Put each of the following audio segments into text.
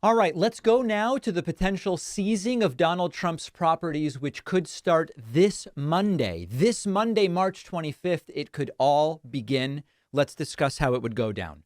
All right, let's go now to the potential seizing of Donald Trump's properties, which could start this Monday. This Monday, March 25th, it could all begin. Let's discuss how it would go down.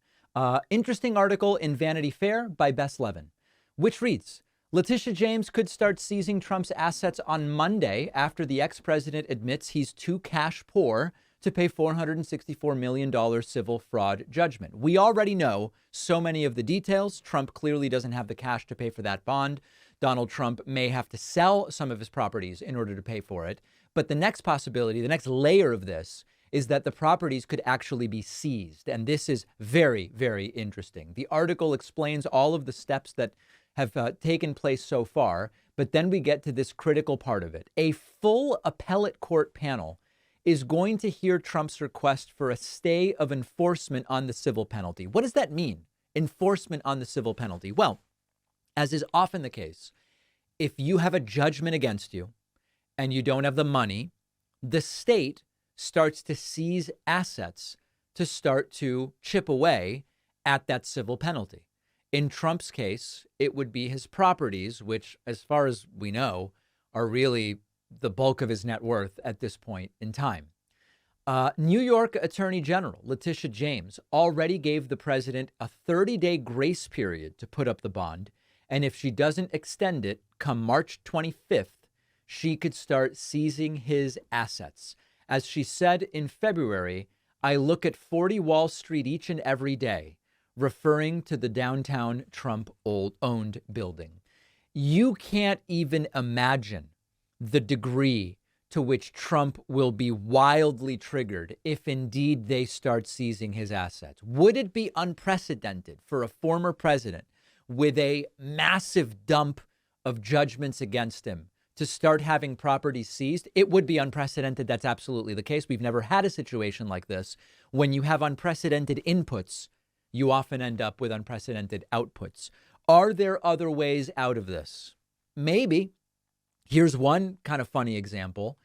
Interesting article in Vanity Fair by Bess Levin, which reads, Letitia James could start seizing Trump's assets on Monday after the ex-president admits he's too cash poor to pay $464 million civil fraud judgment. We already know so many of the details. Trump clearly doesn't have the cash to pay for that bond. Donald Trump may have to sell some of his properties in order to pay for it. But the next possibility, the next layer of this, is that the properties could actually be seized. And this is very, very interesting. The article explains all of the steps that have taken place so far. But then we get to this critical part of it. A full appellate court panel is going to hear Trump's request for a stay of enforcement on the civil penalty. What does that mean? Enforcement on the civil penalty? Well, as is often the case, if you have a judgment against you and you don't have the money, the state starts to seize assets to start to chip away at that civil penalty. In Trump's case, it would be his properties, which, as far as we know, are really the bulk of his net worth at this point in time. New York Attorney General Letitia James already gave the president a 30-day grace period to put up the bond. And if she doesn't extend it, come March 25th, she could start seizing his assets. As she said in February, I look at 40 Wall Street each and every day, referring to the downtown Trump-owned building. You can't even imagine the degree to which Trump will be wildly triggered if indeed they start seizing his assets. Would it be unprecedented for a former president with a massive dump of judgments against him to start having property seized? It would be unprecedented. That's absolutely the case. We've never had a situation like this. When you have unprecedented inputs, you often end up with unprecedented outputs. Are there other ways out of this? Maybe. Here's one kind of funny example.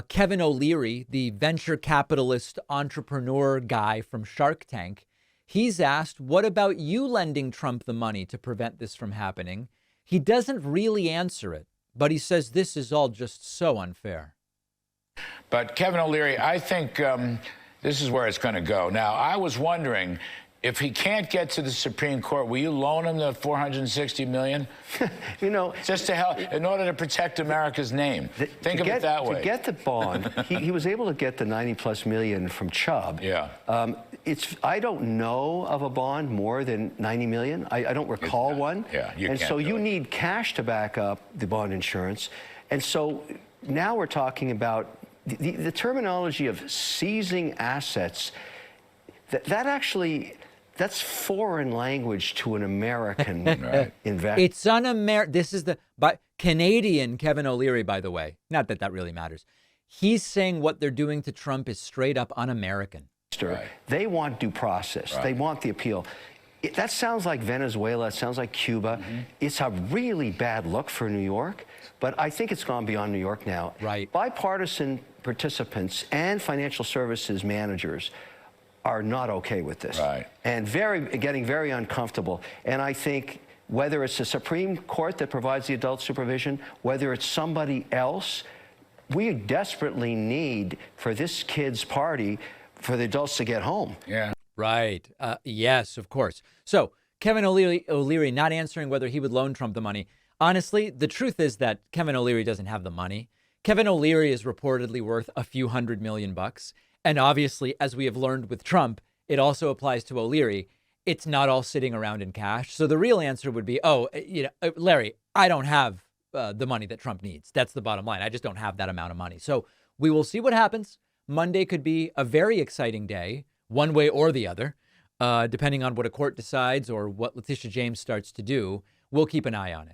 Kevin O'Leary, the venture capitalist entrepreneur guy from Shark Tank, he's asked, what about you lending Trump the money to prevent this from happening? He doesn't really answer it, but he says this is all just so unfair. But Kevin O'Leary, I think this is where it's going to go. Now, I was wondering, if he can't get to the Supreme Court, will you loan him the $460 million? You know, just to help, in order to protect America's name. Think of it that way. To get the bond, he was able to get the 90+ million from Chubb. Yeah. I don't know of a bond more than 90 million. I don't recall one. Yeah. And so you need cash to back up the bond insurance. And so now we're talking about the terminology of seizing assets. That actually, that's foreign language to an American investor. It's this is Canadian Kevin O'Leary, by the way. Not that that really matters. He's saying what they're doing to Trump is straight up un-American. Right. They want due process. Right. They want the appeal. That sounds like Venezuela. It sounds like Cuba. Mm-hmm. It's a really bad look for New York, but I think it's gone beyond New York now. Right. Bipartisan participants and financial services managers are not okay with this, and getting very uncomfortable. And I think whether it's the Supreme Court that provides the adult supervision, whether it's somebody else, we desperately need for this kid's party for the adults to get home. Yeah. Right. Yes, of course. So Kevin O'Leary not answering whether he would loan Trump the money. Honestly, the truth is that Kevin O'Leary doesn't have the money. Kevin O'Leary is reportedly worth a few $100 million. And obviously, as we have learned with Trump, it also applies to O'Leary. It's not all sitting around in cash. So the real answer would be, Larry, I don't have the money that Trump needs. That's the bottom line. I just don't have that amount of money. So we will see what happens. Monday could be a very exciting day, one way or the other, depending on what a court decides or what Letitia James starts to do. We'll keep an eye on it.